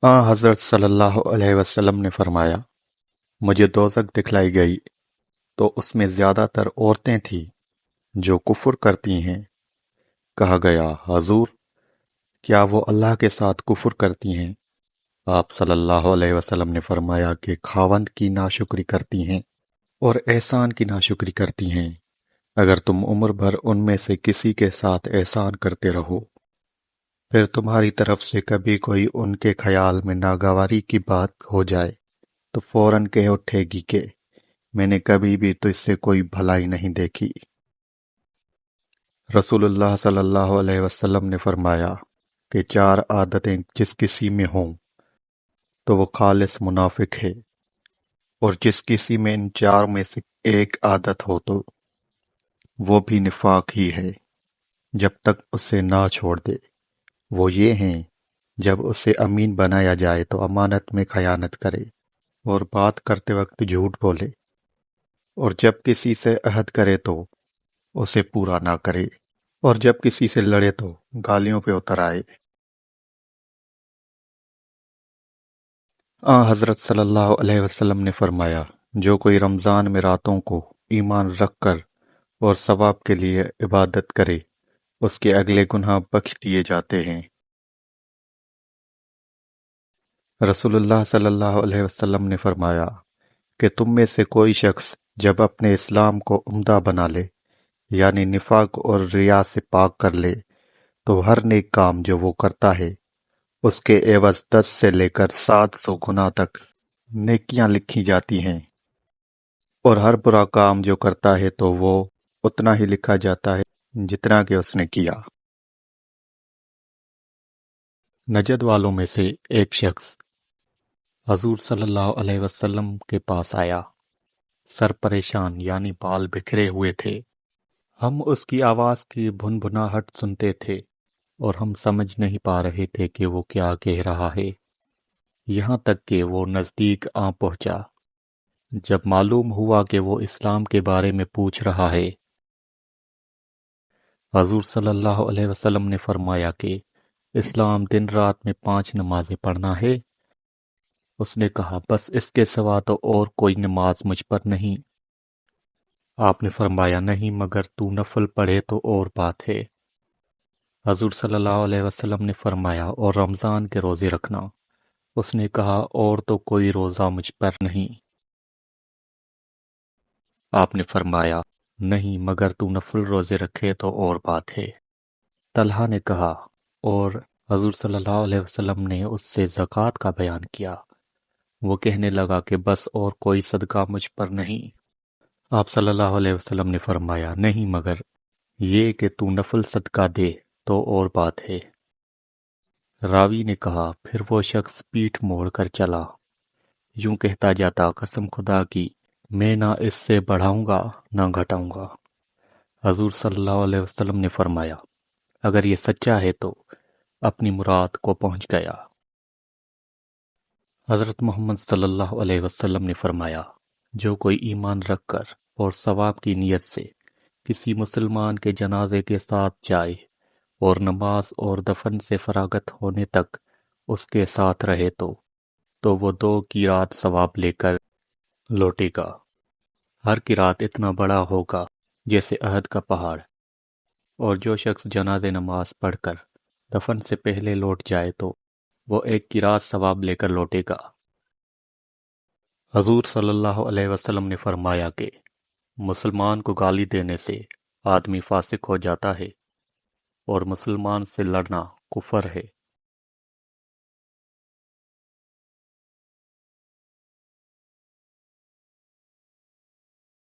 حضرت صلی اللہ علیہ وسلم نے فرمایا، مجھے دوزخ دکھلائی گئی تو اس میں زیادہ تر عورتیں تھیں جو کفر کرتی ہیں۔ کہا گیا، حضور، کیا وہ اللہ کے ساتھ کفر کرتی ہیں؟ آپ صلی اللہ علیہ وسلم نے فرمایا کہ خاوند کی ناشکری کرتی ہیں اور احسان کی ناشکری کرتی ہیں۔ اگر تم عمر بھر ان میں سے کسی کے ساتھ احسان کرتے رہو، پھر تمہاری طرف سے کبھی کوئی ان کے خیال میں ناگواری کی بات ہو جائے تو فوراً کہہ اٹھے گی کہ میں نے کبھی بھی تجھ سے کوئی بھلائی نہیں دیکھی۔ رسول اللہ صلی اللہ علیہ وسلم نے فرمایا کہ 4 عادتیں جس کسی میں ہوں تو وہ خالص منافق ہے، اور جس کسی میں ان 4 میں سے ایک عادت ہو تو وہ بھی نفاق ہی ہے جب تک اسے نہ چھوڑ دے۔ وہ یہ ہیں، جب اسے امین بنایا جائے تو امانت میں خیانت کرے اور بات کرتے وقت جھوٹ بولے، اور جب کسی سے عہد کرے تو اسے پورا نہ کرے، اور جب کسی سے لڑے تو گالیوں پہ اتر آئے۔ حضرت صلی اللہ علیہ وسلم نے فرمایا، جو کوئی رمضان میں راتوں کو ایمان رکھ کر اور ثواب کے لیے عبادت کرے، اس کے اگلے گناہ بخش دیے جاتے ہیں۔ رسول اللہ صلی اللہ علیہ وسلم نے فرمایا کہ تم میں سے کوئی شخص جب اپنے اسلام کو عمدہ بنا لے، یعنی نفاق اور ریا سے پاک کر لے، تو ہر نیک کام جو وہ کرتا ہے اس کے عوض 10 سے لے کر 700 گنا تک نیکیاں لکھی جاتی ہیں، اور ہر برا کام جو کرتا ہے تو وہ اتنا ہی لکھا جاتا ہے جتنا کہ اس نے کیا۔ نجد والوں میں سے ایک شخص حضور صلی اللہ علیہ وسلم کے پاس آیا، سر پریشان یعنی بال بکھرے ہوئے تھے۔ ہم اس کی آواز کی بھنبھناہٹ سنتے تھے اور ہم سمجھ نہیں پا رہے تھے کہ وہ کیا کہہ رہا ہے، یہاں تک کہ وہ نزدیک آ پہنچا۔ جب معلوم ہوا کہ وہ اسلام کے بارے میں پوچھ رہا ہے، حضور صلی اللہ علیہ وسلم نے فرمایا کہ اسلام دن رات میں 5 نمازیں پڑھنا ہے۔ اس نے کہا، بس اس کے سوا تو اور کوئی نماز مجھ پر نہیں۔ آپ نے فرمایا، نہیں مگر تو نفل پڑھے تو اور بات ہے۔ حضور صلی اللہ علیہ وسلم نے فرمایا، اور رمضان کے روزے رکھنا۔ اس نے کہا، اور تو کوئی روزہ مجھ پر نہیں۔ آپ نے فرمایا، نہیں مگر تو نفل روزے رکھے تو اور بات ہے۔ طلحہ نے کہا، اور حضور صلی اللہ علیہ وسلم نے اس سے زکوٰۃ کا بیان کیا۔ وہ کہنے لگا کہ بس اور کوئی صدقہ مجھ پر نہیں۔ آپ صلی اللہ علیہ وسلم نے فرمایا، نہیں مگر یہ کہ تو نفل صدقہ دے تو اور بات ہے۔ راوی نے کہا، پھر وہ شخص پیٹھ موڑ کر چلا، یوں کہتا جاتا، قسم خدا کی میں نہ اس سے بڑھاؤں گا نہ گھٹاؤں گا۔ حضور صلی اللہ علیہ وسلم نے فرمایا، اگر یہ سچا ہے تو اپنی مراد کو پہنچ گیا۔ حضرت محمد صلی اللہ علیہ وسلم نے فرمایا، جو کوئی ایمان رکھ کر اور ثواب کی نیت سے کسی مسلمان کے جنازے کے ساتھ جائے اور نماز اور دفن سے فراغت ہونے تک اس کے ساتھ رہے تو وہ 2 قیرات ثواب لے کر لوٹے گا۔ ہر قیرات اتنا بڑا ہوگا جیسے احد کا پہاڑ۔ اور جو شخص جنازے نماز پڑھ کر دفن سے پہلے لوٹ جائے تو وہ 1 قیرات ثواب لے کر لوٹے گا۔ حضور صلی اللہ علیہ وسلم نے فرمایا کہ مسلمان کو گالی دینے سے آدمی فاسق ہو جاتا ہے، اور مسلمان سے لڑنا کفر ہے۔